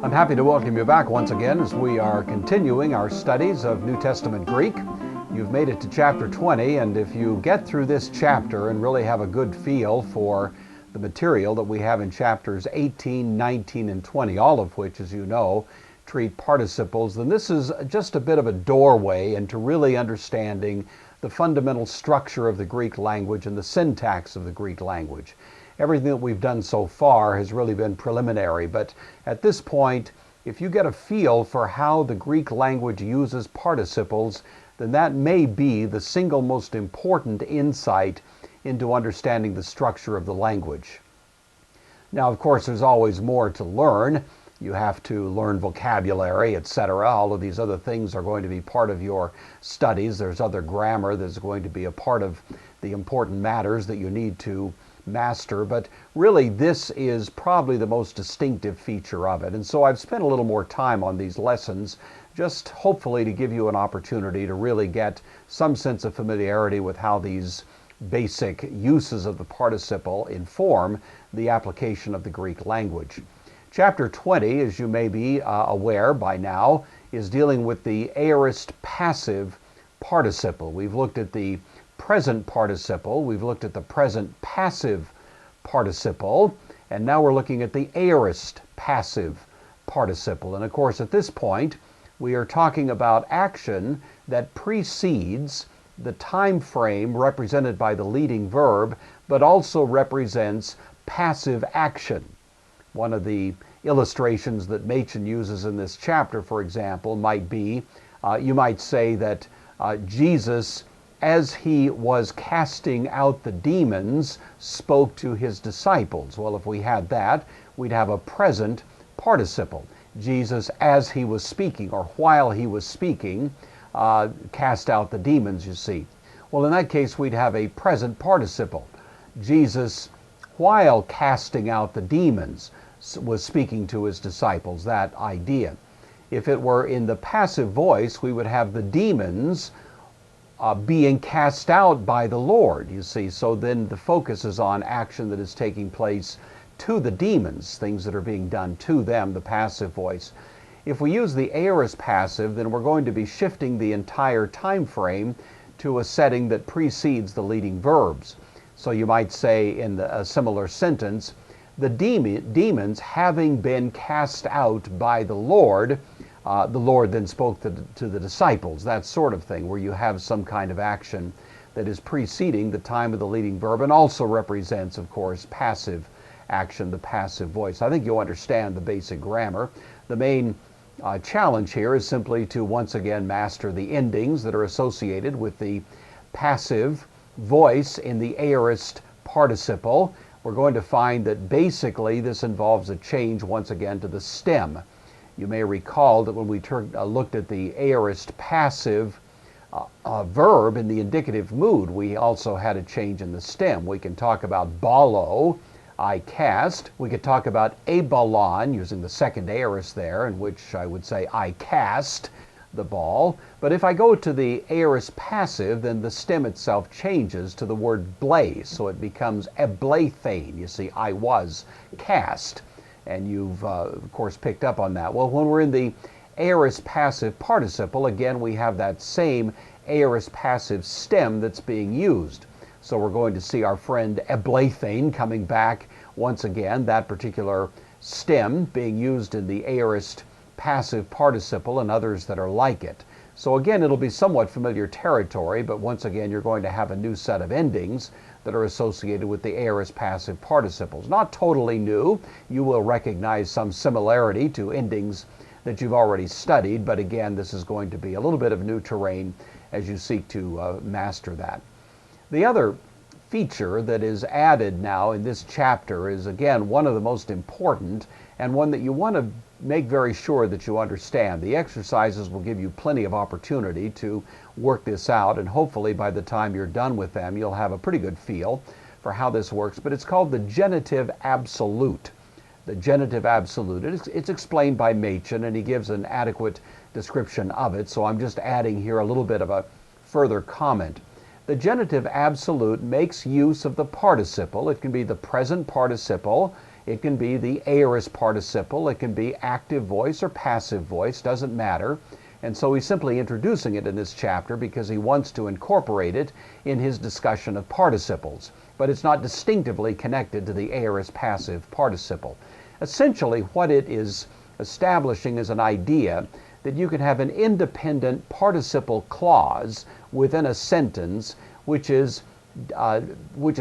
I'm happy to welcome you back once again as we are continuing our studies of New Testament Greek. You've made it to chapter 20, and if you get through this chapter and really have a good feel for the material that we have in chapters 18, 19, and 20, all of which, as you know, treat participles, then this is just a bit of a doorway into really understanding the fundamental structure of the Greek language and the syntax of the Greek language. Everything that we've done so far has really been preliminary, but at this point, if you get a feel for how the Greek language uses participles, then that may be the single most important insight into understanding the structure of the language. Now, of course, there's always more to learn. You have to learn vocabulary, etc. All of these other things are going to be part of your studies. There's other grammar that's going to be a part of the important matters that you need to master, but really this is probably the most distinctive feature of it. And so I've spent a little more time on these lessons, just hopefully to give you an opportunity to really get some sense of familiarity with how these basic uses of the participle inform the application of the Greek language. Chapter 20, as you may be aware by now, is dealing with the aorist passive participle. We've looked at the present participle, we've looked at the present passive participle, and now we're looking at the aorist passive participle. And of course, at this point, we are talking about action that precedes the time frame represented by the leading verb, but also represents passive action. One of the illustrations that Machen uses in this chapter, for example, might be, you might say that Jesus, as he was casting out the demons, spoke to his disciples. Well, if we had that, we'd have a present participle. Jesus, as he was speaking, or while he was speaking, cast out the demons, you see. Well, in that case, we'd have a present participle. Jesus, while casting out the demons, was speaking to his disciples, that idea. If it were in the passive voice, we would have the demons being cast out by the Lord, you see. So then the focus is on action that is taking place to the demons, things that are being done to them, the passive voice. If we use the aorist passive, then we're going to be shifting the entire time frame to a setting that precedes the leading verbs. So you might say in a similar sentence, the demons having been cast out by the Lord then spoke to the disciples, that sort of thing, where you have some kind of action that is preceding the time of the leading verb and also represents, of course, passive action, the passive voice. I think you'll understand the basic grammar. The main challenge here is simply to once again master the endings that are associated with the passive voice in the aorist participle. We're going to find that basically this involves a change once again to the stem. You may recall that when we looked at the aorist passive verb in the indicative mood, we also had a change in the stem. We can talk about balo, I cast. We could talk about abalon, using the second aorist there, in which I would say I cast the ball. But if I go to the aorist passive, then the stem itself changes to the word blaze, so it becomes eblathane. You see, I was cast. And you've, of course, picked up on that. Well, when we're in the aorist passive participle, again, we have that same aorist passive stem that's being used. So we're going to see our friend eblathane coming back once again, that particular stem being used in the aorist passive participle and others that are like it. So again, it'll be somewhat familiar territory, but once again, you're going to have a new set of endings that are associated with the aorist passive participles. Not totally new. You will recognize some similarity to endings that you've already studied, but again, this is going to be a little bit of new terrain as you seek to master that. The other feature that is added now in this chapter is, again, one of the most important and one that you want to make very sure that you understand. The exercises will give you plenty of opportunity to work this out, and hopefully by the time you're done with them, you'll have a pretty good feel for how this works. But it's called the genitive absolute. The genitive absolute. It's explained by Machen, and he gives an adequate description of it, so I'm just adding here a little bit of a further comment. The genitive absolute makes use of the participle. It can be the present participle, It can be the aorist participle, it can be active voice or passive voice, doesn't matter. And so he's simply introducing it in this chapter because he wants to incorporate it in his discussion of participles. But it's not distinctively connected to the aorist passive participle. Essentially, what it is establishing is an idea that you can have an independent participle clause within a sentence which is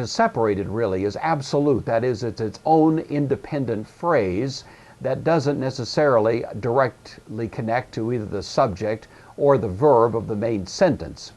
separated really as absolute. That is, it's its own independent phrase that doesn't necessarily directly connect to either the subject or the verb of the main sentence.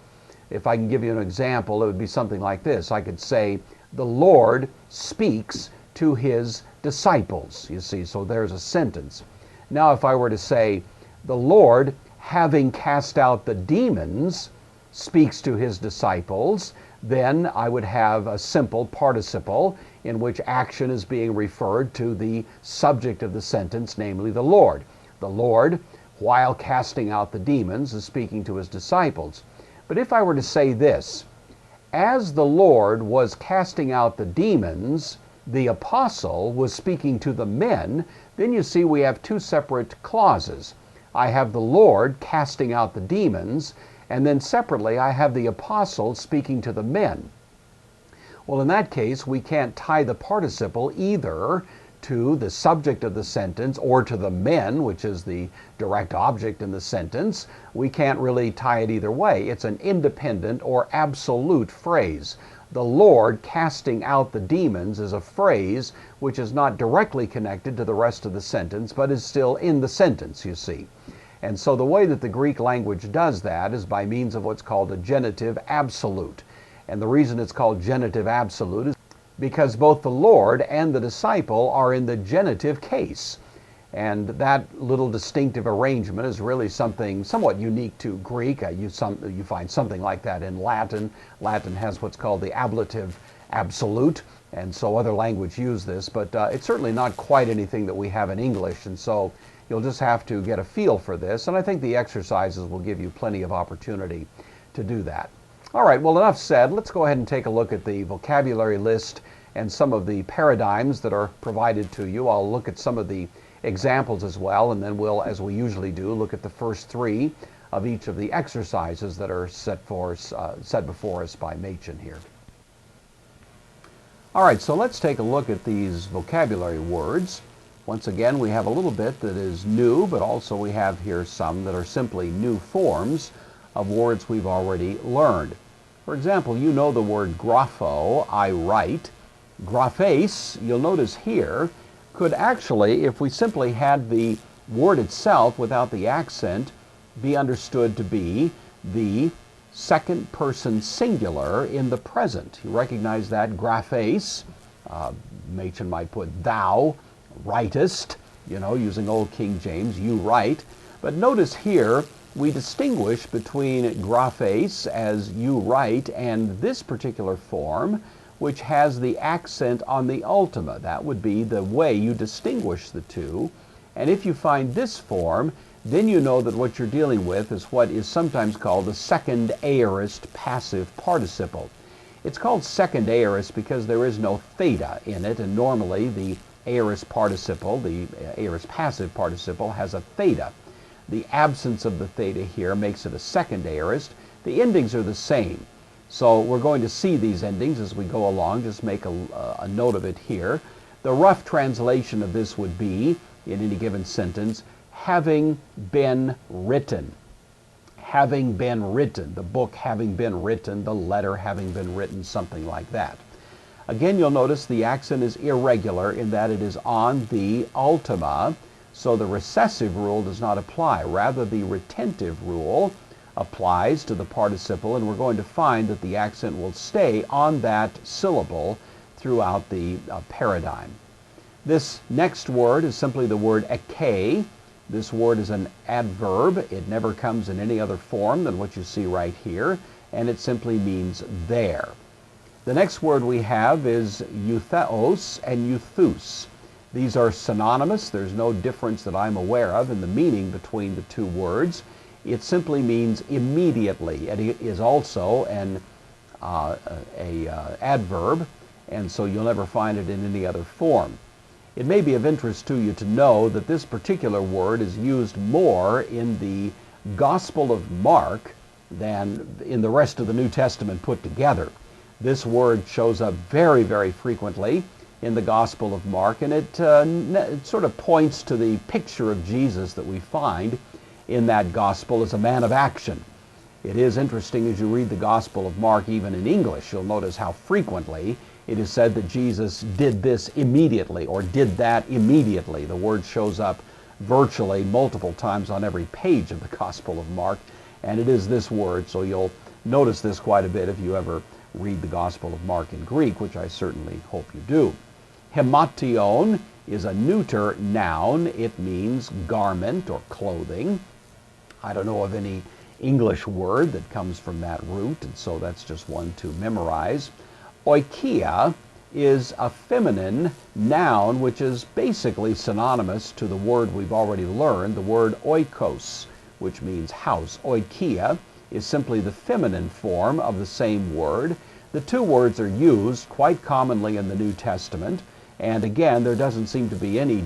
If I can give you an example, it would be something like this. I could say, the Lord speaks to his disciples. You see, so there's a sentence. Now, if I were to say, the Lord, having cast out the demons, speaks to his disciples, then I would have a simple participle in which action is being referred to the subject of the sentence, namely the Lord. The Lord, while casting out the demons, is speaking to his disciples. But if I were to say this, as the Lord was casting out the demons, the apostle was speaking to the men, then you see we have two separate clauses. I have the Lord casting out the demons, and then separately I have the apostle speaking to the men. Well, in that case, we can't tie the participle either to the subject of the sentence or to the men, which is the direct object in the sentence. We can't really tie it either way. It's an independent or absolute phrase. The Lord casting out the demons is a phrase which is not directly connected to the rest of the sentence, but is still in the sentence, you see. And so the way that the Greek language does that is by means of what's called a genitive absolute. And the reason it's called genitive absolute is because both the Lord and the disciple are in the genitive case. And that little distinctive arrangement is really something somewhat unique to Greek. You find something like that in Latin. Latin has what's called the ablative absolute, and so other languages use this, but it's certainly not quite anything that we have in English, and so you'll just have to get a feel for this, and I think the exercises will give you plenty of opportunity to do that. All right, well, enough said. Let's go ahead and take a look at the vocabulary list and some of the paradigms that are provided to you. I'll look at some of the examples as well, and then we'll, as we usually do, look at the first three of each of the exercises that are set before us by Machen here. All right, so let's take a look at these vocabulary words. Once again, we have a little bit that is new, but also we have here some that are simply new forms of words we've already learned. For example, you know the word grapho, I write. Graphes, you'll notice here, could actually, if we simply had the word itself without the accent, be understood to be the second person singular in the present. You recognize that? Graphes. Machen might put thou writest, using Old King James, you write. But notice here, we distinguish between graphes as you write and this particular form, which has the accent on the ultima. That would be the way you distinguish the two. And if you find this form, then you know that what you're dealing with is what is sometimes called the second aorist passive participle. It's called second aorist because there is no theta in it, and normally the aorist participle, the aorist passive participle, has a theta. The absence of the theta here makes it a second aorist. The endings are the same. So we're going to see these endings as we go along. Just make a note of it here. The rough translation of this would be, in any given sentence, having been written. Having been written. The book having been written, the letter having been written, something like that. Again, you'll notice the accent is irregular in that it is on the ultima, so the recessive rule does not apply. Rather, the retentive rule applies to the participle, and we're going to find that the accent will stay on that syllable throughout the paradigm. This next word is simply the word eke. This word is an adverb. It never comes in any other form than what you see right here, and it simply means there. The next word we have is eutheos and euthus. These are synonymous. There's no difference that I'm aware of in the meaning between the two words. It simply means immediately. It is also an adverb, and so you'll never find it in any other form. It may be of interest to you to know that this particular word is used more in the Gospel of Mark than in the rest of the New Testament put together. This word shows up very, very frequently in the Gospel of Mark, and it sort of points to the picture of Jesus that we find in that Gospel as a man of action. It is interesting as you read the Gospel of Mark, even in English, you'll notice how frequently it is said that Jesus did this immediately or did that immediately. The word shows up virtually multiple times on every page of the Gospel of Mark, and it is this word, so you'll notice this quite a bit if you ever read the Gospel of Mark in Greek, which I certainly hope you do. Hemation is a neuter noun. It means garment or clothing. I don't know of any English word that comes from that root, and so that's just one to memorize. Oikia is a feminine noun, which is basically synonymous to the word we've already learned, the word oikos, which means house. Oikia is simply the feminine form of the same word. The two words are used quite commonly in the New Testament, and again, there doesn't seem to be any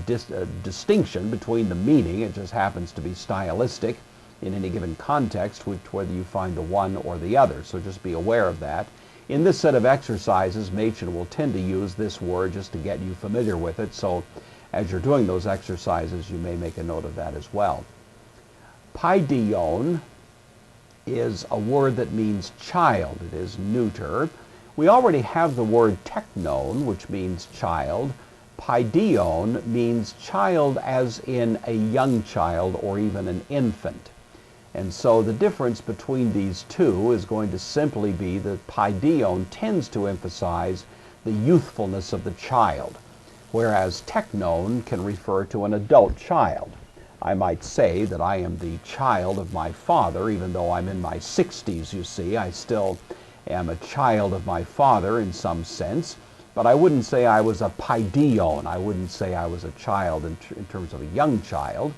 distinction between the meaning. It just happens to be stylistic in any given context, whether you find the one or the other. So just be aware of that. In this set of exercises, Machen will tend to use this word just to get you familiar with it. So as you're doing those exercises, you may make a note of that as well. Paidion is a word that means child. It is neuter. We already have the word teknon, which means child. Paidion means child as in a young child or even an infant. And so the difference between these two is going to simply be that paidion tends to emphasize the youthfulness of the child, whereas teknon can refer to an adult child. I might say that I am the child of my father, even though I'm in my 60s, you see. I still am a child of my father in some sense, but I wouldn't say I was a paidion. I wouldn't say I was a child in terms of a young child.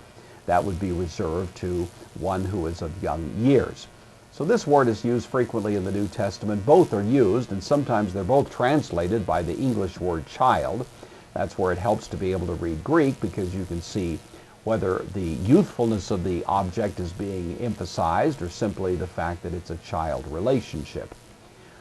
That would be reserved to one who is of young years. So this word is used frequently in the New Testament. Both are used, and sometimes they're both translated by the English word child. That's where it helps to be able to read Greek, because you can see whether the youthfulness of the object is being emphasized or simply the fact that it's a child relationship.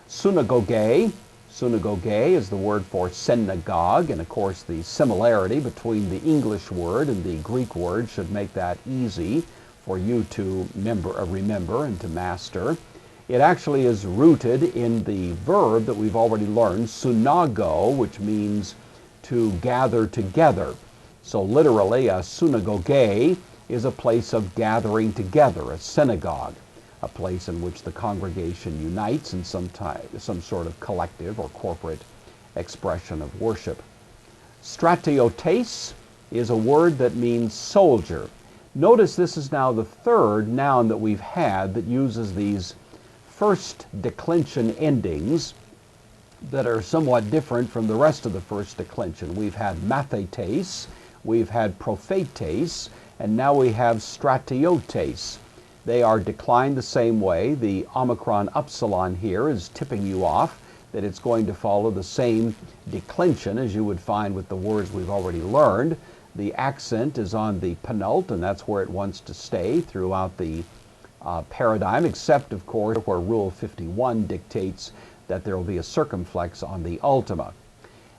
Synagoge. Synagoge is the word for synagogue, and of course the similarity between the English word and the Greek word should make that easy for you to remember and to master. It actually is rooted in the verb that we've already learned, synago, which means to gather together. So literally, a synagoge is a place of gathering together, a synagogue, a place in which the congregation unites in some sort of collective or corporate expression of worship. Stratiotes is a word that means soldier. Notice this is now the third noun that we've had that uses these first declension endings that are somewhat different from the rest of the first declension. We've had mathetes, we've had prophetes, and now we have stratiotes. They are declined the same way. The omicron upsilon here is tipping you off that it's going to follow the same declension as you would find with the words we've already learned. The accent is on the penult, and that's where it wants to stay throughout the paradigm, except, of course, where Rule 51 dictates that there will be a circumflex on the ultima.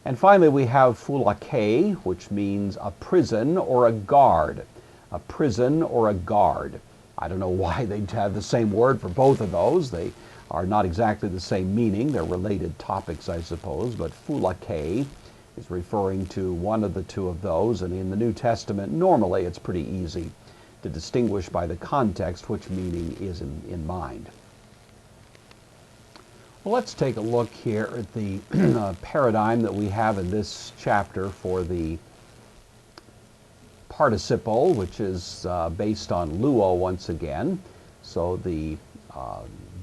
And finally, we have phulake, which means a prison or a guard. A prison or a guard. I don't know why they'd have the same word for both of those. They are not exactly the same meaning. They're related topics, I suppose, but phulake is referring to one of the two of those, and in the New Testament, normally it's pretty easy to distinguish by the context which meaning is in mind. Well, let's take a look here at the paradigm that we have in this chapter for the participle, which is based on luo once again. So the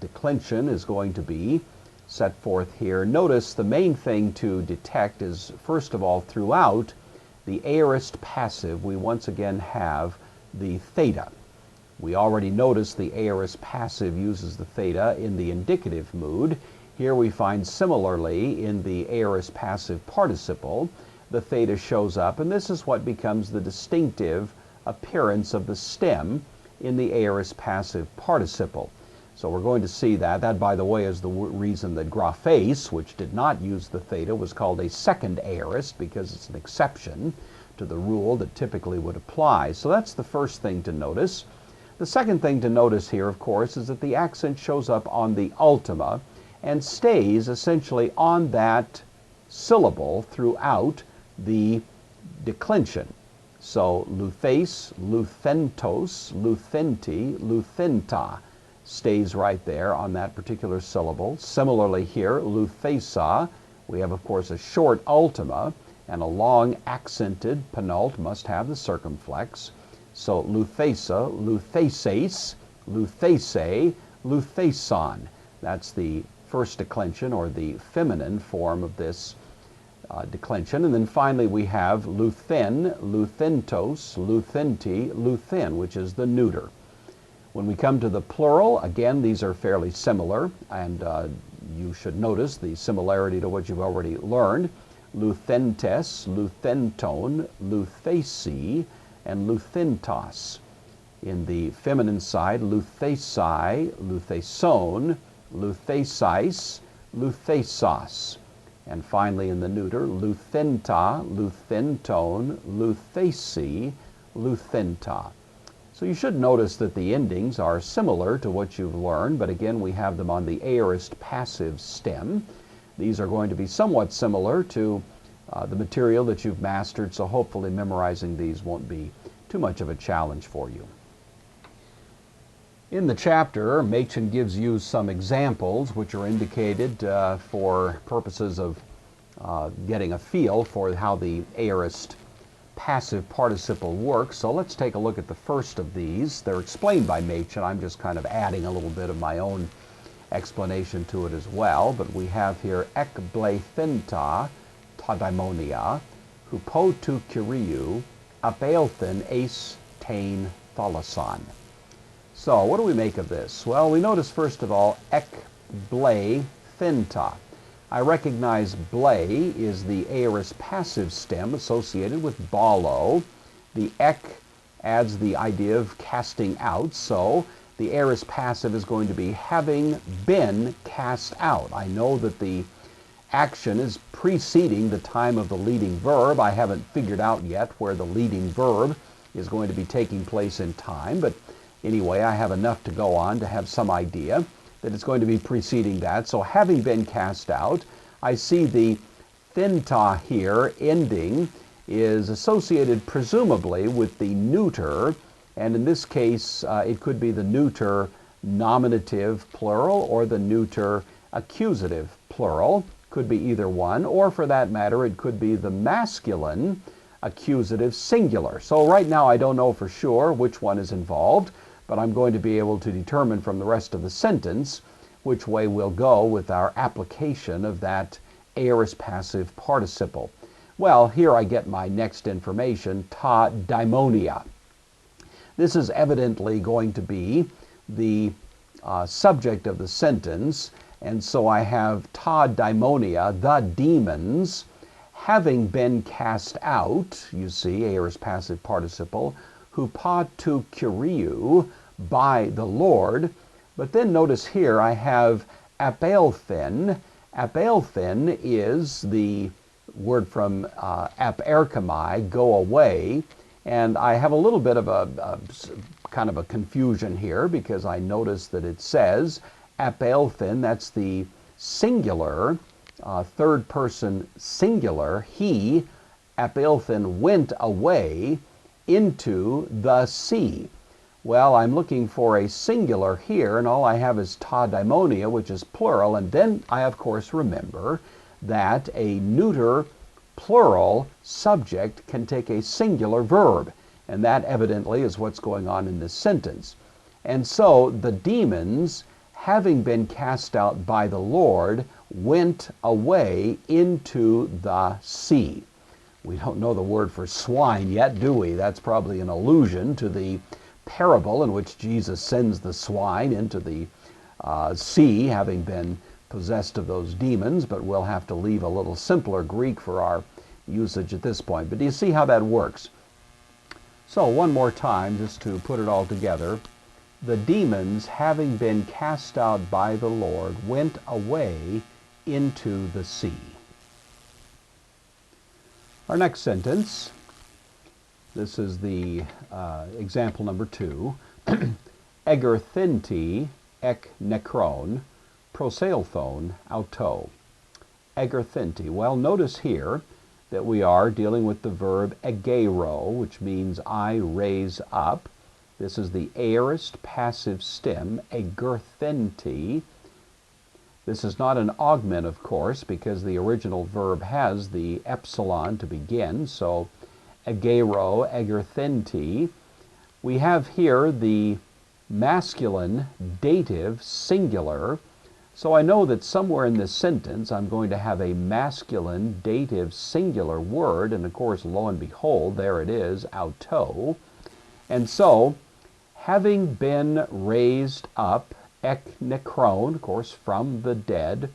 declension is going to be set forth here. Notice the main thing to detect is, first of all, throughout the aorist passive, we once again have the theta. We already noticed the aorist passive uses the theta in the indicative mood. Here we find similarly in the aorist passive participle the theta shows up, and this is what becomes the distinctive appearance of the stem in the aorist passive participle. So we're going to see that. That, by the way, is the reason that graphes, which did not use the theta, was called a second aorist, because it's an exception to the rule that typically would apply. So that's the first thing to notice. The second thing to notice here, of course, is that the accent shows up on the ultima and stays essentially on that syllable throughout the declension. So luthes, luthentos, luthenti, luthenta stays right there on that particular syllable. Similarly here, luthesa, we have of course a short ultima, and a long accented penult must have the circumflex. So luthesa, lutheses, luthese, lutheson. That's the first declension, or the feminine form of this declension. And then finally we have luthen, luthentos, luthenti, luthen, which is the neuter. When we come to the plural, again, these are fairly similar, and you should notice the similarity to what you've already learned. Luthentes, luthenton, luthesi, and luthentos. In the feminine side, luthesi, lutheson, luthesis, luthesos. And finally in the neuter, luthenta, luthenton, luthesi, luthenta. So you should notice that the endings are similar to what you've learned, but again we have them on the aorist passive stem. These are going to be somewhat similar to the material that you've mastered, so hopefully memorizing these won't be too much of a challenge for you. In the chapter, Machen gives you some examples which are indicated for purposes of getting a feel for how the aorist passive participle works. So let's take a look at the first of these. They're explained by Machen. I'm just kind of adding a little bit of my own explanation to it as well. But we have here ek blethenta ta daimonia, hupo tu kyriou, apeilthen ace tain thalason. So what do we make of this? Well, we notice first of all ek blethenta. I recognize blay is the aorist passive stem associated with balo. The ek adds the idea of casting out, so the aorist passive is going to be having been cast out. I know that the action is preceding the time of the leading verb. I haven't figured out yet where the leading verb is going to be taking place in time, but anyway, I have enough to go on to have some idea that it's going to be preceding that. So having been cast out, I see the thenta here ending is associated presumably with the neuter, and in this case it could be the neuter nominative plural or the neuter accusative plural. Could be either one, or for that matter it could be the masculine accusative singular. So right now I don't know for sure which one is involved, but I'm going to be able to determine from the rest of the sentence which way we'll go with our application of that aorist passive participle. Well, here I get my next information, ta daimonia. This is evidently going to be the subject of the sentence, and so I have ta daimonia, the demons, having been cast out, you see, aorist passive participle, hupa tu kyriou, by the Lord. But then notice here I have apeilthen. Apeilthen is the word from aperkamai, go away, and I have a little bit of a kind of a confusion here because I notice that it says apeilthen, that's the singular, third person singular, he, apeilthen, went away into the sea. Well, I'm looking for a singular here, and all I have is ta daimonia, which is plural, and then I of course remember that a neuter plural subject can take a singular verb, and that evidently is what's going on in this sentence. And so the demons, having been cast out by the Lord, went away into the sea. We don't know the word for swine yet, do we? That's probably an allusion to the parable in which Jesus sends the swine into the sea, having been possessed of those demons, but we'll have to leave a little simpler Greek for our usage at this point. But do you see how that works? So one more time, just to put it all together. The demons, having been cast out by the Lord, went away into the sea. Our next sentence, this is the example number 2. Egerthinti ek nekron proseilthon auto. Egerthinti. Well, notice here that we are dealing with the verb egero, which means I raise up. This is the aorist passive stem, egerthinti. This is not an augment, of course, because the original verb has the epsilon to begin, so egero, egerthinti. We have here the masculine dative singular, so I know that somewhere in this sentence I'm going to have a masculine dative singular word, and of course, lo and behold, there it is, auto. And so, having been raised up, ek nekron, of course, from the dead,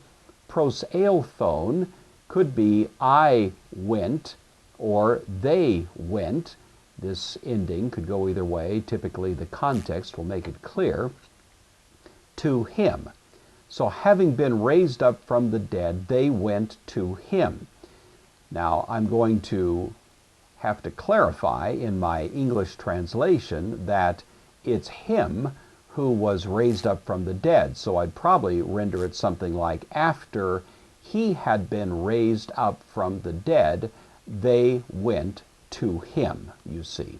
proseilthon could be I went or they went. This ending could go either way. Typically, the context will make it clear. To him. So having been raised up from the dead, they went to him. Now, I'm going to have to clarify in my English translation that it's him who was raised up from the dead. So I'd probably render it something like, after he had been raised up from the dead, they went to him, you see.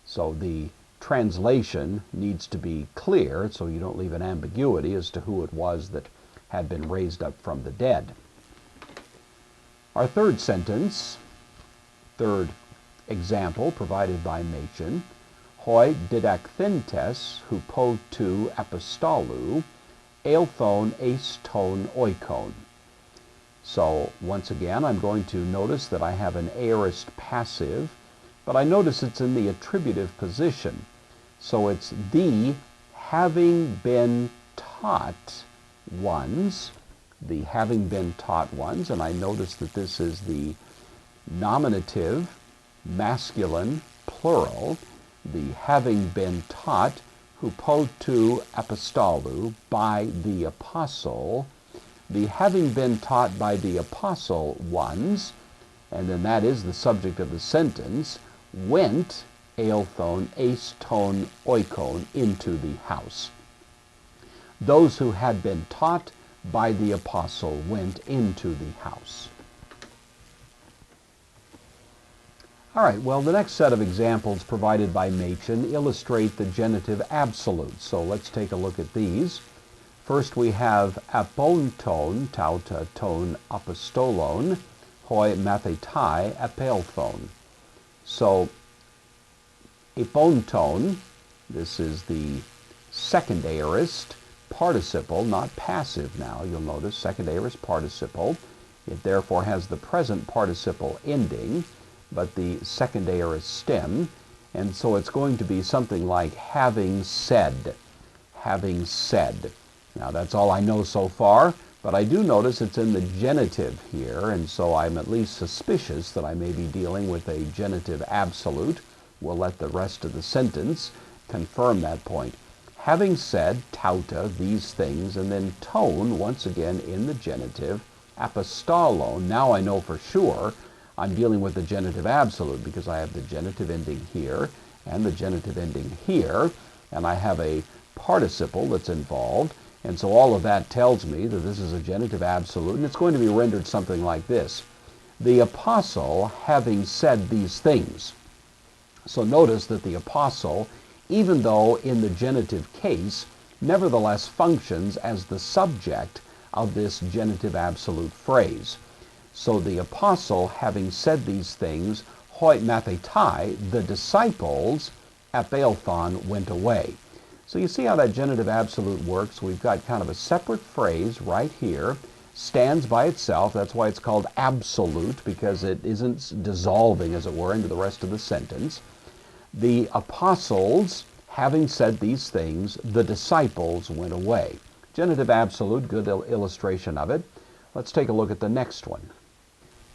So the translation needs to be clear so you don't leave an ambiguity as to who it was that had been raised up from the dead. Our third sentence, third example provided by Machen, hoi didacthintes hupo tu apostolou eilthon eiston oikon. So once again, I'm going to notice that I have an aorist passive, but I notice it's in the attributive position. So it's the having been taught ones, the having been taught ones, and I notice that this is the nominative, masculine, plural, the having been taught, hupo tu apostolou, by the apostle, the having been taught by the apostle ones, and then that is the subject of the sentence, went, eilthon, eiston, oikon, into the house. Those who had been taught by the apostle went into the house. All right, well, the next set of examples provided by Machen illustrate the genitive absolute. So let's take a look at these. First, we have aponton, tauta ton apostolon, hoi mathetai apelthon. So, aponton, this is the second aorist participle, not passive now, you'll notice, second aorist participle. It therefore has the present participle ending, but the second aorist stem, and so it's going to be something like having said, having said. Now that's all I know so far, but I do notice it's in the genitive here, and so I'm at least suspicious that I may be dealing with a genitive absolute. We'll let the rest of the sentence confirm that point. Having said, tauta, these things, and then ton, once again in the genitive, apostolon. Now I know for sure I'm dealing with the genitive absolute because I have the genitive ending here and the genitive ending here, and I have a participle that's involved. And so all of that tells me that this is a genitive absolute, and it's going to be rendered something like this. The apostle having said these things. So notice that the apostle, even though in the genitive case, nevertheless functions as the subject of this genitive absolute phrase. So the apostle having said these things, hoi mathetai, the disciples, apelthon, went away. So you see how that genitive absolute works. We've got kind of a separate phrase right here, stands by itself. That's why it's called absolute, because it isn't dissolving, as it were, into the rest of the sentence. The apostles, having said these things, the disciples went away. Genitive absolute, good illustration of it. Let's take a look at the next one.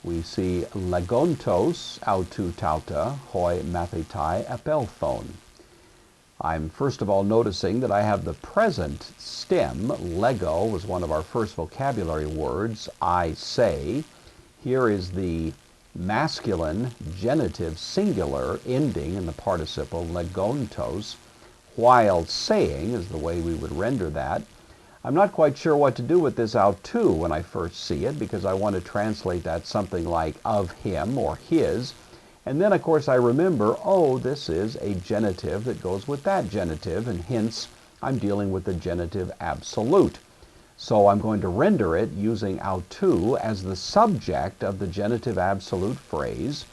we see legontos autou tauta hoi mathetai apelthon. I'm first of all noticing that I have the present stem. Lego was one of our first vocabulary words. I say. Here is the masculine genitive singular ending in the participle legontos. While saying is the way we would render that. I'm not quite sure what to do with this autou when I first see it, because I want to translate that something like of him or his. And then, of course, I remember, oh, this is a genitive that goes with that genitive, and hence I'm dealing with the genitive absolute. So I'm going to render it using autou as the subject of the genitive absolute phrase,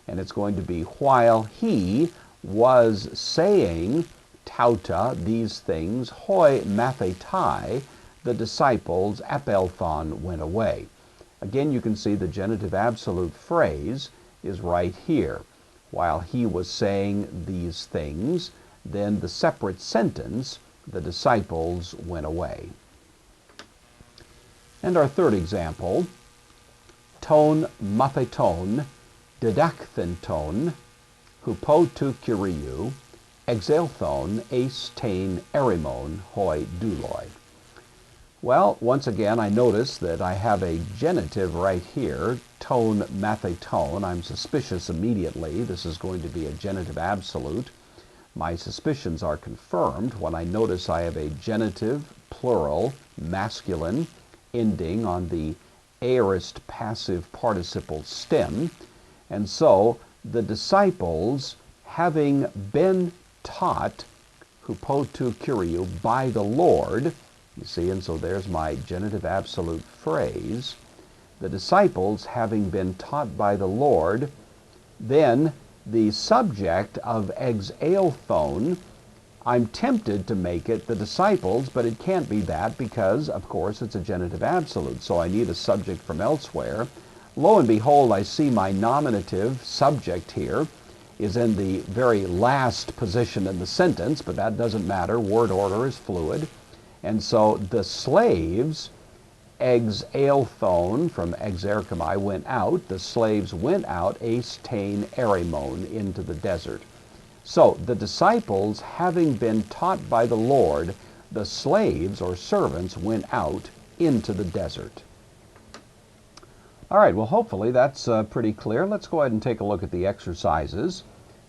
and it's going to be while he was saying tauta, these things, hoi mathetai, the disciples, apelthon, went away. Again, you can see the genitive absolute phrase is right here. While he was saying these things, then the separate sentence, the disciples went away. And our third example, ton matheton, didacthenton, hupo tu kyriou, exelthon eis tein erimon hoi douloi. Well, once again, I notice that I have a genitive right here, ton matheton. I'm suspicious immediately this is going to be a genitive absolute. My suspicions are confirmed when I notice I have a genitive, plural, masculine, ending on the aorist passive participle stem. And so, the disciples, having been taught, hupo tu kyriou, by the Lord, you see, and so there's my genitive absolute phrase. The disciples, having been taught by the Lord, then the subject of exelthon, I'm tempted to make it the disciples, but it can't be that because, of course, it's a genitive absolute, so I need a subject from elsewhere. Lo and behold, I see my nominative subject here is in the very last position in the sentence, but that doesn't matter. Word order is fluid. And so the slaves, exelthon, from exerchomai, went out. The slaves went out, eis tein erimon, into the desert. So the disciples, having been taught by the Lord, the slaves or servants went out into the desert. All right, well, hopefully that's pretty clear. Let's go ahead and take a look at the exercises.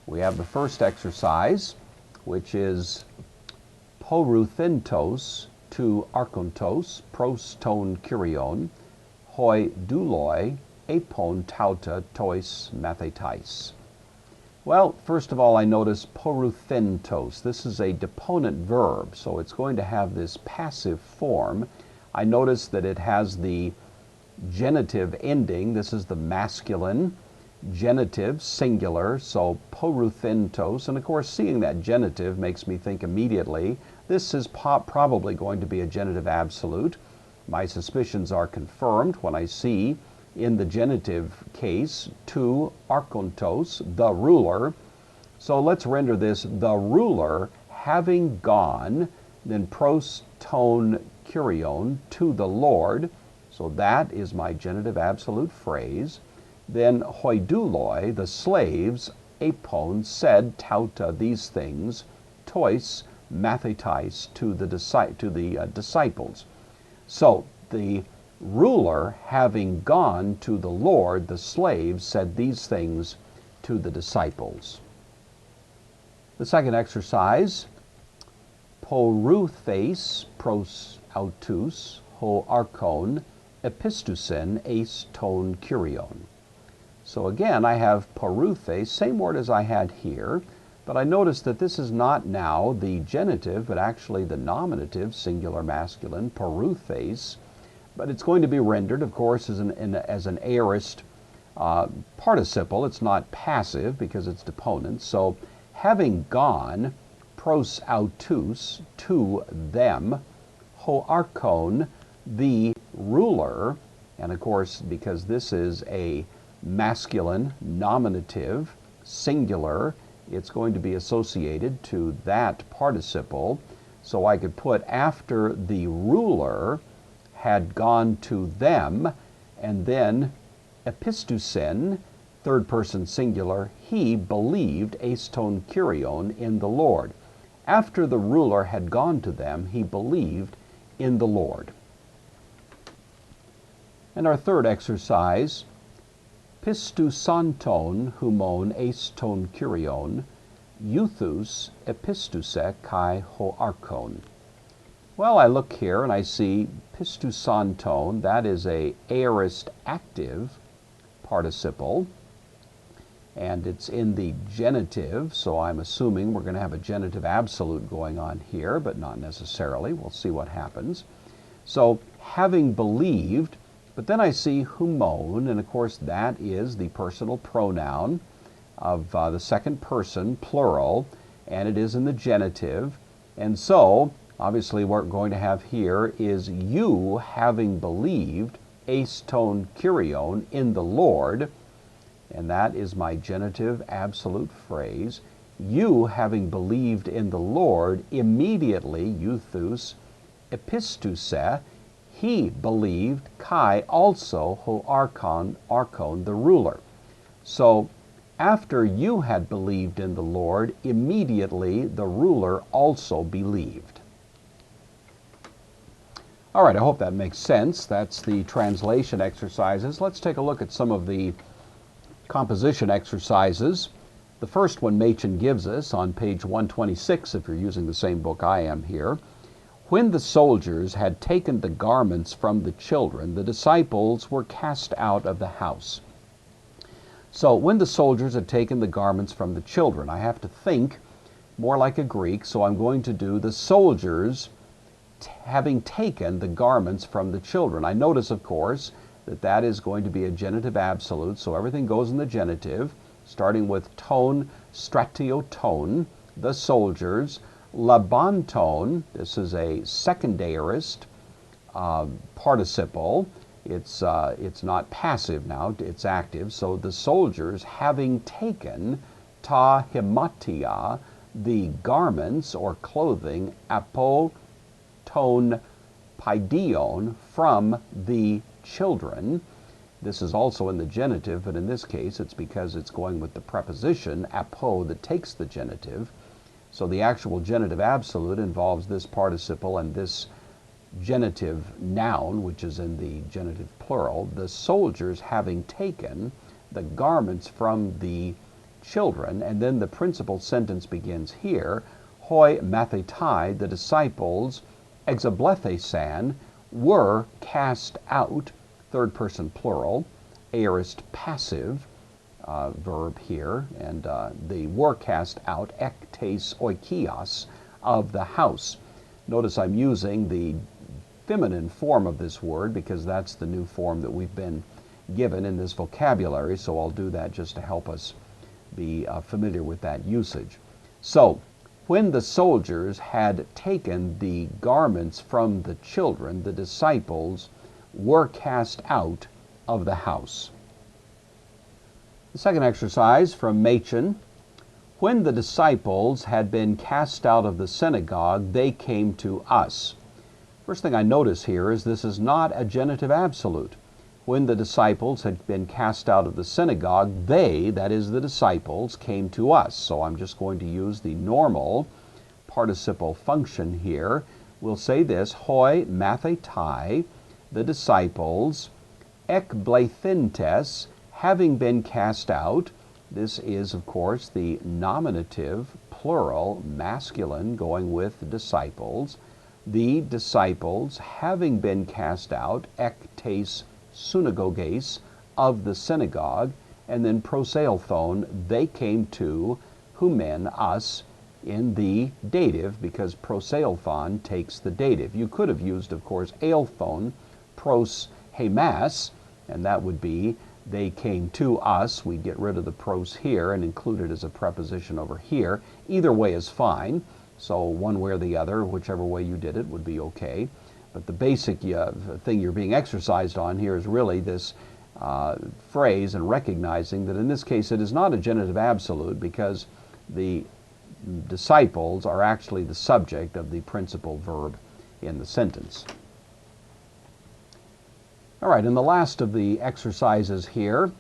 We have the first exercise, which is poruthentos tu archontos pros ton kyrion hoi douloi epon tauta tois mathetais. Well, first of all, I notice poruthentos. This is a deponent verb, so it's going to have this passive form. I notice that it has the genitive ending. This is the masculine genitive, singular, so poruthentos. And of course, seeing that genitive makes me think immediately, this is probably going to be a genitive absolute. My suspicions are confirmed when I see in the genitive case, tu archontos, the ruler. So let's render this, the ruler having gone, then pros ton kyrion, to the Lord. So that is my genitive absolute phrase. Then hoi douloi, the slaves, epon, said tauta, these things, tois mathetais, to the disciples. So the ruler, having gone to the Lord, the slaves said these things to the disciples. The second exercise, poruthes pros autus ho archon epistusen eis ton kyrion. So again, I have poruthes, same word as I had here, but I notice that this is not now the genitive, but actually the nominative, singular masculine, poruthes. But it's going to be rendered, of course, as an aorist participle. It's not passive because it's deponent. So having gone, pros autus, to them, ho archon, the ruler, and of course, because this is a masculine, nominative, singular, it's going to be associated to that participle. So I could put after the ruler had gone to them, and then epistusen, third person singular, he believed, aston kyrion, in the Lord. After the ruler had gone to them, he believed in the Lord. And our third exercise, pistusanton humon aston kyrion, euthus epistuse kai hoarchon. Well, I look here and I see pistusanton, that is a aorist active participle, and it's in the genitive, so I'm assuming we're going to have a genitive absolute going on here, but not necessarily. We'll see what happens. So, having believed, but then I see humon, and of course that is the personal pronoun of the second person, plural, and it is in the genitive. And so, obviously what we're going to have here is you having believed, aston kyrion, in the Lord, and that is my genitive absolute phrase. You having believed in the Lord, immediately, euthus epistuse, he believed, kai also hoarchon, the ruler. So, after you had believed in the Lord, immediately the ruler also believed. All right, I hope that makes sense. That's the translation exercises. Let's take a look at some of the composition exercises. The first one Machen gives us on page 126, if you're using the same book I am here. When the soldiers had taken the garments from the children, the disciples were cast out of the house. So when the soldiers had taken the garments from the children, I have to think more like a Greek, so I'm going to do the soldiers having taken the garments from the children. I notice, of course, that is going to be a genitive absolute, so everything goes in the genitive, starting with tone, stratioton, the soldiers, labanton, this is a second aorist participle. It's not passive now, it's active. So the soldiers having taken ta hematia, the garments or clothing, apo ton paidion, from the children. This is also in the genitive, but in this case it's because it's going with the preposition apo that takes the genitive. So the actual genitive absolute involves this participle and this genitive noun, which is in the genitive plural. The soldiers having taken the garments from the children, and then the principal sentence begins here, hoi mathetai, the disciples, exablethesan, were cast out, third person plural, aorist passive verb here, and they were cast out, ektes oikios, of the house. Notice I'm using the feminine form of this word because that's the new form that we've been given in this vocabulary, so I'll do that just to help us be familiar with that usage. So, when the soldiers had taken the garments from the children, the disciples were cast out of the house. The second exercise from Machen. When the disciples had been cast out of the synagogue, they came to us. First thing I notice here is this is not a genitive absolute. When the disciples had been cast out of the synagogue, they, that is the disciples, came to us. So I'm just going to use the normal participle function here. We'll say this, hoi mathetai, the disciples, ekblethintes, having been cast out. This is, of course, the nominative, plural, masculine, going with disciples. The disciples, having been cast out, ektes synagoges, of the synagogue, and then proseilthon, they came to, humen, us, in the dative, because proseilthon takes the dative. You could have used, of course, eilthon, pros hemas, and that would be, they came to us. We get rid of the pros here and include it as a preposition over here. Either way is fine. So one way or the other, whichever way you did it, would be okay. But the basic thing you're being exercised on here is really this phrase, and recognizing that in this case it is not a genitive absolute because the disciples are actually the subject of the principal verb in the sentence. All right, in the last of the exercises here,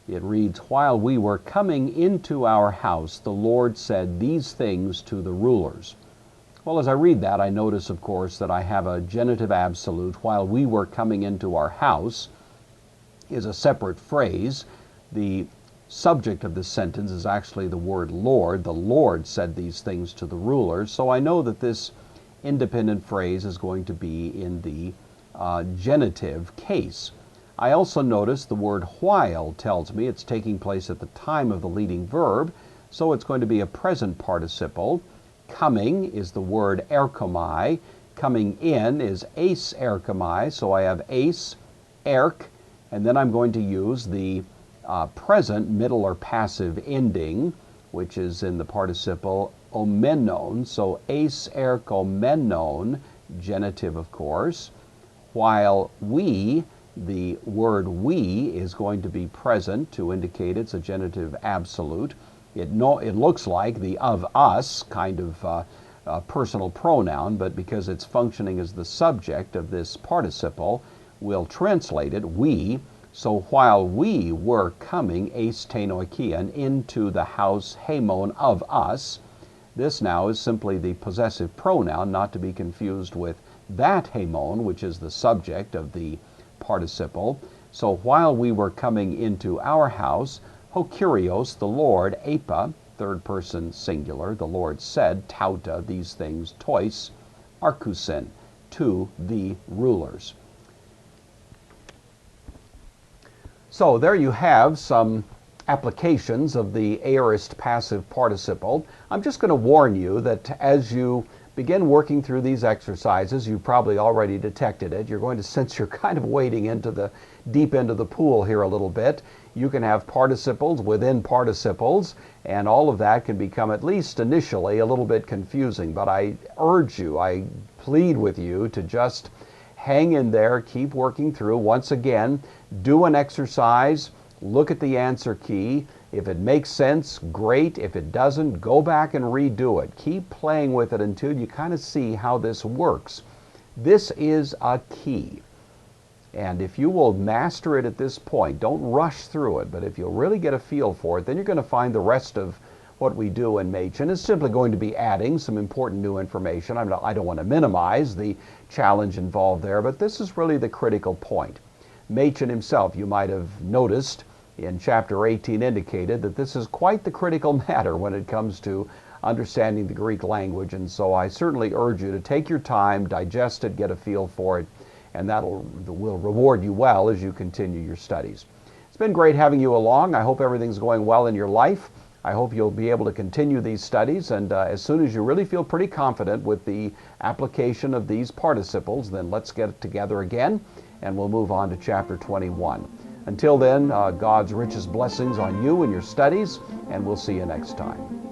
it reads, while we were coming into our house, the Lord said these things to the rulers. Well, as I read that, I notice, of course, that I have a genitive absolute. While we were coming into our house is a separate phrase. The subject of this sentence is actually the word Lord. The Lord said these things to the rulers. So I know that this independent phrase is going to be in the genitive case. I also notice the word while tells me it's taking place at the time of the leading verb, so it's going to be a present participle. Coming is the word erkomai. Coming in is eis erkomai, so I have eis, erk, and then I'm going to use the present middle or passive ending, which is in the participle omenon, so eis erkomenon, genitive of course, while we, the word we is going to be present to indicate it's a genitive absolute. It looks like the of us kind of personal pronoun, but because it's functioning as the subject of this participle, we'll translate it we. So while we were coming, eis tenoikian, into the house hemon of us, this now is simply the possessive pronoun, not to be confused with that hemon, which is the subject of the participle. So while we were coming into our house, ho Kyrios, the Lord, epa, third person singular, the Lord said, tauta, these things, tois, arkusin, to the rulers. So there you have some applications of the aorist passive participle. I'm just going to warn you that as you begin working through these exercises, you've probably already detected it. You're going to sense you're kind of wading into the deep end of the pool here a little bit. You can have participles within participles, and all of that can become, at least initially, a little bit confusing. But I urge you, I plead with you to just hang in there, keep working through. Once again, do an exercise, look at the answer key. If it makes sense, great. If it doesn't, go back and redo it. Keep playing with it until you kind of see how this works. This is a key. And if you will master it at this point, don't rush through it, but if you'll really get a feel for it, then you're going to find the rest of what we do in Machen is simply going to be adding some important new information. I don't want to minimize the challenge involved there, but this is really the critical point. Machen himself, you might have noticed, in chapter 18 indicated that this is quite the critical matter when it comes to understanding the Greek language, and so I certainly urge you to take your time, digest it, get a feel for it, and that will reward you well as you continue your studies. It's been great having you along. I hope everything's going well in your life. I hope you'll be able to continue these studies, and as soon as you really feel pretty confident with the application of these participles, then let's get together again, and we'll move on to chapter 21. Until then, God's richest blessings on you and your studies, and we'll see you next time.